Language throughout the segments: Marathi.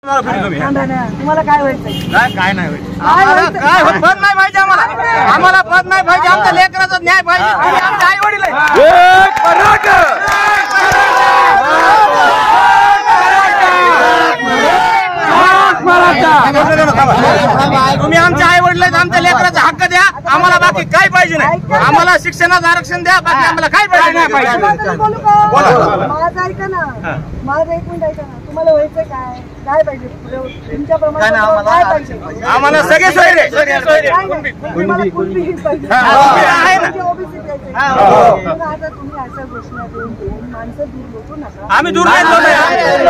तुम्हाला काय व्हायचं? काय नाही व्हायचं, आम्हाला काय पद नाही पाहिजे, आम्हाला पद नाही पाहिजे, आमच्या लेकराचा न्याय पाहिजे, आमचे आई वडील तुम्ही आमच्या आई वडील आमच्या लेकराचा हक्क द्या, आम्हाला बाकी काय पाहिजे नाही, आम्हाला शिक्षणाचं आरक्षण द्या, बाकी आम्हाला काय पाहिजे नाही. माझं ऐका ना, माझं एक मिनिट ऐका ना, तुम्हाला व्हायचं काय? काय पाहिजे तुमच्या प्रमाणे? काय पाहिजे? आम्हाला सगळे सोयरे आहे ना? आता तुम्ही अशा घोषणा देऊन माणसं दूर बसू नका. आम्ही दूर नाही,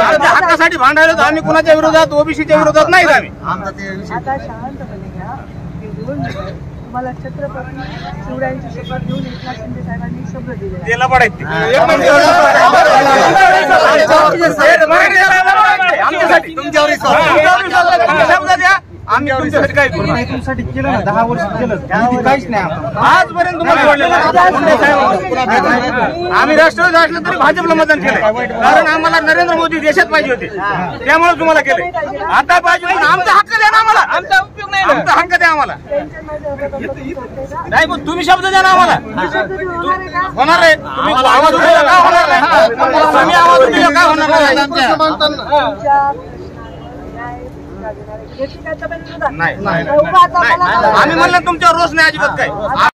आमच्या हक्कासाठी भांडायला आम्ही कुणाच्या विरोधात, ओबीसीच्या विरोधात नाही. आम्ही आता शांतपणे घ्या, तुम्हाला छत्रपती शिवरायांची शपथ घेऊन एकनाथ शिंदे साहेबांनी शब्द दिले, त्याला पडायचं शब्द द्या, आम्ही तुमच्यासाठी काय करू. तुमच्यासाठी केलं ना, 10 वर्ष केलं, काहीच नाही आजपर्यंत तुम्हाला सोडलेलं. आम्ही राष्ट्रवादी असलं तरी भाजपला मतदान केलं, कारण आम्हाला नरेंद्र मोदी देशात पाहिजे होते, त्यामुळे तुम्हाला केलं. आता पाहिजे आमचा हक्क द्या ना, आम्हाला आमचा उपयोग नाही, आमचा हक्क द्या आम्हाला. नाही पण तुम्ही शब्द द्या ना आम्हाला. होणार आहे, तुम्ही आवाज उठवला का होणार नाही, तुम्ही आवाज उठवला का होणार नाही. आम्ही म्हणलं तुमच्यावर रोष नाही अजिबात काय.